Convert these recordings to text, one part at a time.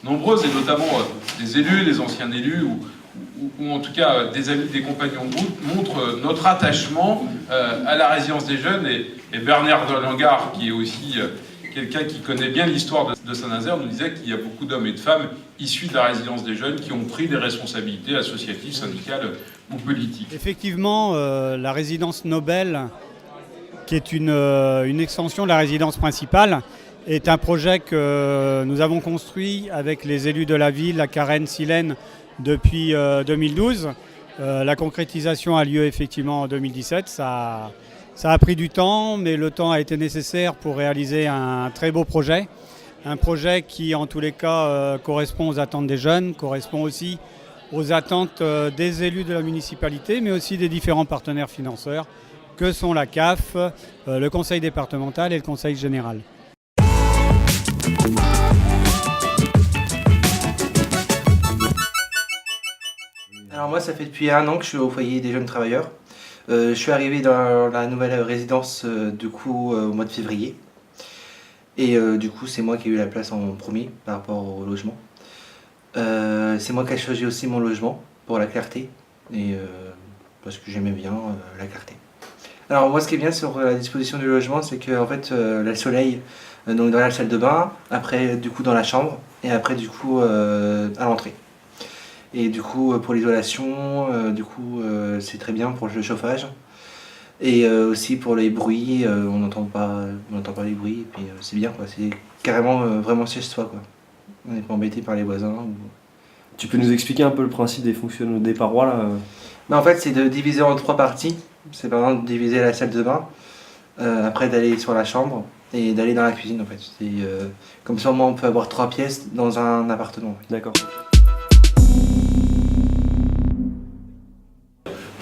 nombreuses, et notamment les élus, les anciens élus, ou en tout cas des amis, des compagnons de route, montrent notre attachement à la résilience des jeunes. Et Bernard Delangard, qui est aussi quelqu'un qui connaît bien l'histoire de Saint-Nazaire, nous disait qu'il y a beaucoup d'hommes et de femmes issus de la résilience des jeunes qui ont pris des responsabilités associatives, syndicales ou politiques. Effectivement, la résidence Nobel, qui est une extension de la résidence principale, est un projet que nous avons construit avec les élus de la ville, la Carène, Silène, depuis 2012. La concrétisation a lieu effectivement en 2017. Ça a pris du temps, mais le temps a été nécessaire pour réaliser un très beau projet. Un projet qui, en tous les cas, correspond aux attentes des jeunes, correspond aussi aux attentes des élus de la municipalité, mais aussi des différents partenaires financeurs, que sont la CAF, le conseil départemental et le conseil général. Alors moi, ça fait depuis 1 an que je suis au foyer des jeunes travailleurs. Je suis arrivé dans la nouvelle résidence au mois de février. Et du coup, c'est moi qui ai eu la place en premier par rapport au logement. C'est moi qui ai choisi aussi mon logement pour la clarté, et parce que j'aimais bien la clarté. Alors moi, ce qui est bien sur la disposition du logement, c'est que en fait, le soleil donc dans la salle de bain, après du coup dans la chambre, et après du coup à l'entrée. Et du coup pour l'isolation, c'est très bien pour le chauffage. Et aussi pour les bruits, on n'entend pas les bruits, et puis c'est bien quoi, c'est carrément vraiment chez soi quoi. On n'est pas embêté par les voisins. Tu peux nous expliquer un peu le principe des parois là? En fait, c'est de diviser en 3 parties. C'est par exemple de diviser la salle de bain, après d'aller sur la chambre et d'aller dans la cuisine en fait. Comme ça au moins on peut avoir 3 pièces dans un appartement. D'accord.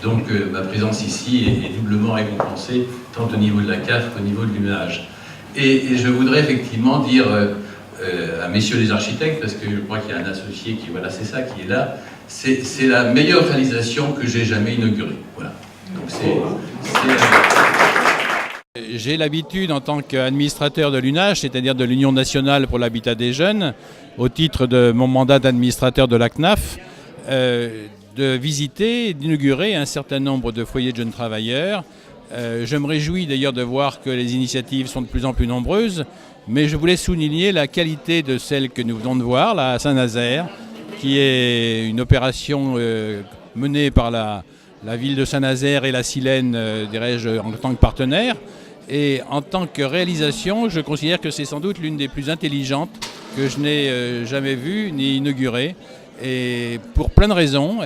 Donc ma présence ici est doublement récompensée, tant au niveau de la CAF qu'au niveau de l'UNAGE. Et je voudrais effectivement dire à messieurs les architectes, parce que je crois qu'il y a un associé qui est là, c'est la meilleure réalisation que j'ai jamais inaugurée. Voilà. Donc j'ai l'habitude en tant qu'administrateur de l'UNAGE, c'est-à-dire de l'Union nationale pour l'habitat des jeunes, au titre de mon mandat d'administrateur de la CNAF, de visiter et d'inaugurer un certain nombre de foyers de jeunes travailleurs. Je me réjouis d'ailleurs de voir que les initiatives sont de plus en plus nombreuses, mais je voulais souligner la qualité de celle que nous venons de voir, là, à Saint-Nazaire, qui est une opération menée par la ville de Saint-Nazaire et la Silène, dirais-je, en tant que partenaire. Et en tant que réalisation, je considère que c'est sans doute l'une des plus intelligentes que je n'ai jamais vue ni inaugurée. Et pour plein de raisons.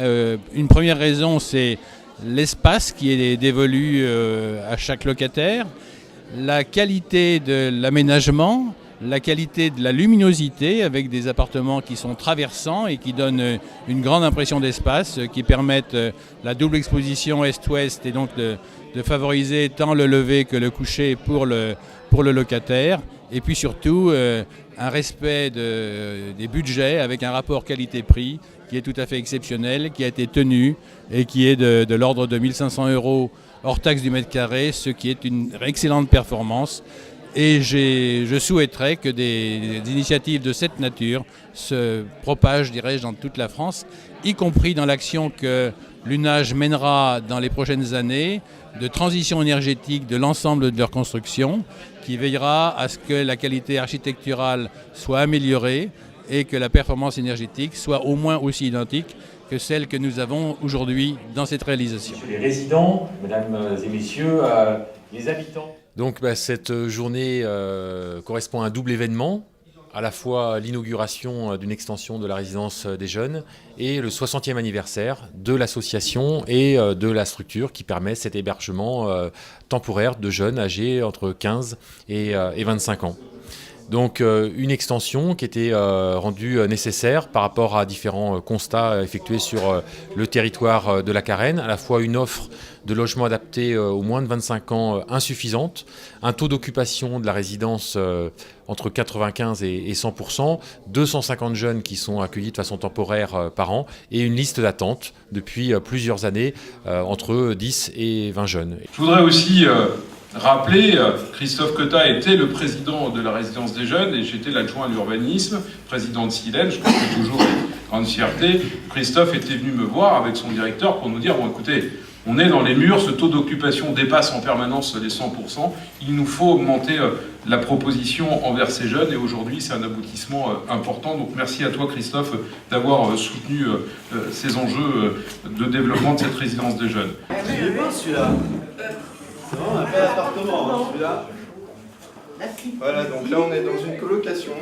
Une première raison, c'est l'espace qui est dévolu à chaque locataire, la qualité de l'aménagement, la qualité de la luminosité avec des appartements qui sont traversants et qui donnent une grande impression d'espace, qui permettent la double exposition est-ouest et donc de favoriser tant le lever que le coucher pour le locataire. Et puis surtout, un respect des budgets avec un rapport qualité-prix qui est tout à fait exceptionnel, qui a été tenu et qui est de l'ordre de 1 500 € hors taxe du mètre carré, ce qui est une excellente performance. Et je souhaiterais que des initiatives de cette nature se propagent, dirais-je, dans toute la France, y compris dans l'action que l'UNAGE mènera dans les prochaines années de transition énergétique de l'ensemble de leur construction, qui veillera à ce que la qualité architecturale soit améliorée et que la performance énergétique soit au moins aussi identique que celle que nous avons aujourd'hui dans cette réalisation. Les résidents, mesdames et messieurs, les habitants. Donc cette journée correspond à un double événement, à la fois l'inauguration d'une extension de la résidence des jeunes et le 60e anniversaire de l'association et de la structure qui permet cet hébergement temporaire de jeunes âgés entre 15 et 25 ans. Donc une extension qui était rendue nécessaire par rapport à différents constats effectués sur le territoire de la Carène, à la fois une offre de logements adaptés aux moins de 25 ans insuffisante, un taux d'occupation de la résidence entre 95 et 100%, 250 jeunes qui sont accueillis de façon temporaire par an et une liste d'attente depuis plusieurs années entre 10 et 20 jeunes. Je voudrais aussi rappeler Christophe Cotta était le président de la résidence des jeunes et j'étais l'adjoint à l'urbanisme, président de Silène, je crois que c'est toujours une grande fierté. Christophe était venu me voir avec son directeur pour nous dire, bon écoutez, on est dans les murs, ce taux d'occupation dépasse en permanence les 100%, il nous faut augmenter la proposition envers ces jeunes et aujourd'hui c'est un aboutissement important. Donc merci à toi Christophe d'avoir soutenu ces enjeux de développement de cette résidence des jeunes. Il est bien celui-là. Non, un bel appartement, hein, celui-là. Voilà, donc là on est dans une colocation.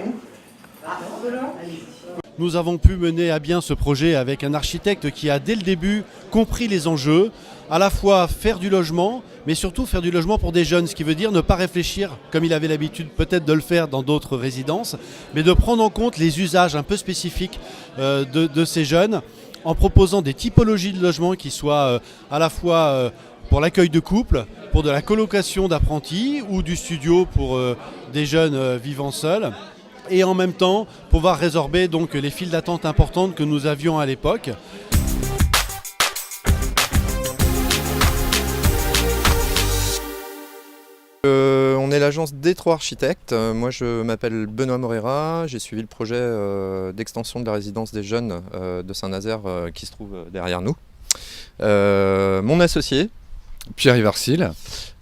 Nous avons pu mener à bien ce projet avec un architecte qui a dès le début compris les enjeux, à la fois faire du logement, mais surtout faire du logement pour des jeunes, ce qui veut dire ne pas réfléchir comme il avait l'habitude peut-être de le faire dans d'autres résidences, mais de prendre en compte les usages un peu spécifiques de ces jeunes, en proposant des typologies de logement qui soient à la fois pour l'accueil de couples, pour de la colocation d'apprentis ou du studio pour des jeunes vivant seuls. Et en même temps pouvoir résorber donc les files d'attente importantes que nous avions à l'époque. On est l'agence D3 Architectes. Moi je m'appelle Benoît Morera, j'ai suivi le projet d'extension de la résidence des jeunes de Saint-Nazaire qui se trouve derrière nous. Mon associé, Pierre Ivarsil.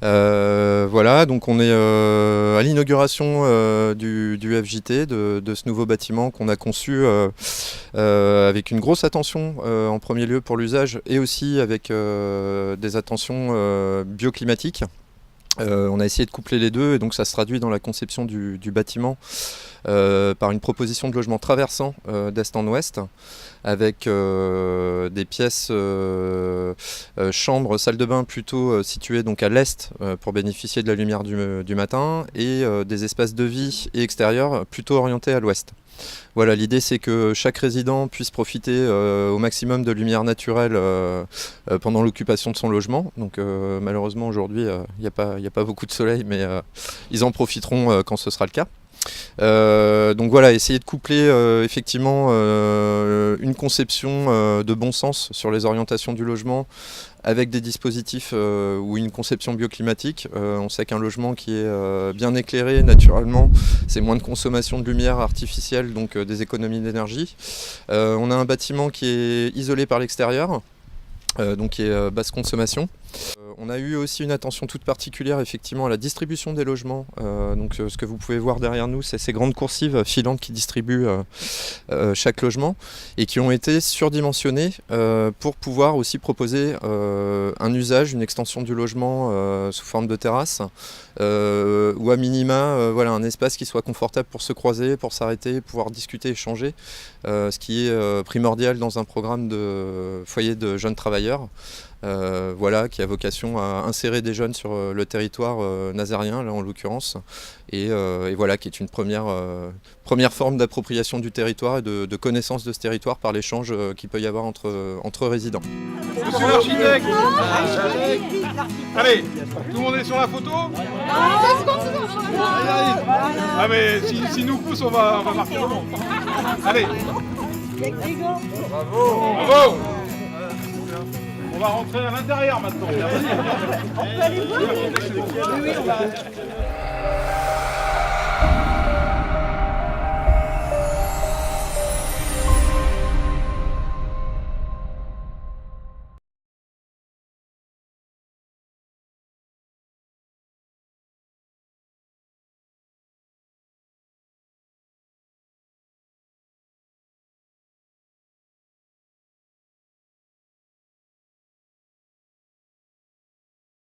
Voilà, donc on est à l'inauguration du FJT, de ce nouveau bâtiment qu'on a conçu avec une grosse attention en premier lieu pour l'usage et aussi avec des attentions bioclimatiques. On a essayé de coupler les deux et donc ça se traduit dans la conception du bâtiment par une proposition de logement traversant d'est en ouest avec des pièces chambres, salle de bain plutôt situées donc à l'est pour bénéficier de la lumière du matin et des espaces de vie et extérieurs plutôt orientés à l'ouest. Voilà, l'idée c'est que chaque résident puisse profiter au maximum de lumière naturelle pendant l'occupation de son logement. Donc malheureusement aujourd'hui il n'y a pas beaucoup de soleil, mais ils en profiteront quand ce sera le cas. Donc voilà, essayer de coupler effectivement une conception de bon sens sur les orientations du logement avec des dispositifs ou une conception bioclimatique. On sait qu'un logement qui est bien éclairé naturellement, c'est moins de consommation de lumière artificielle, donc des économies d'énergie. On a un bâtiment qui est isolé par l'extérieur, donc qui est basse consommation. On a eu aussi une attention toute particulière effectivement à la distribution des logements. Donc ce que vous pouvez voir derrière nous, c'est ces grandes coursives filantes qui distribuent chaque logement et qui ont été surdimensionnées pour pouvoir aussi proposer un usage, une extension du logement sous forme de terrasse ou à minima voilà, un espace qui soit confortable pour se croiser, pour s'arrêter, pouvoir discuter, échanger, ce qui est primordial dans un programme de foyer de jeunes travailleurs. Voilà, qui a vocation à insérer des jeunes sur le territoire nazérien, là en l'occurrence, et voilà, qui est une première forme d'appropriation du territoire et de connaissance de ce territoire par l'échange qu'il peut y avoir entre résidents. Monsieur l'architecte, allez, tout le monde est sur la photo. Ah mais si nous pousse, on va marquer le moment. Allez. Bravo. On va rentrer à l'intérieur maintenant. On peut aller voir.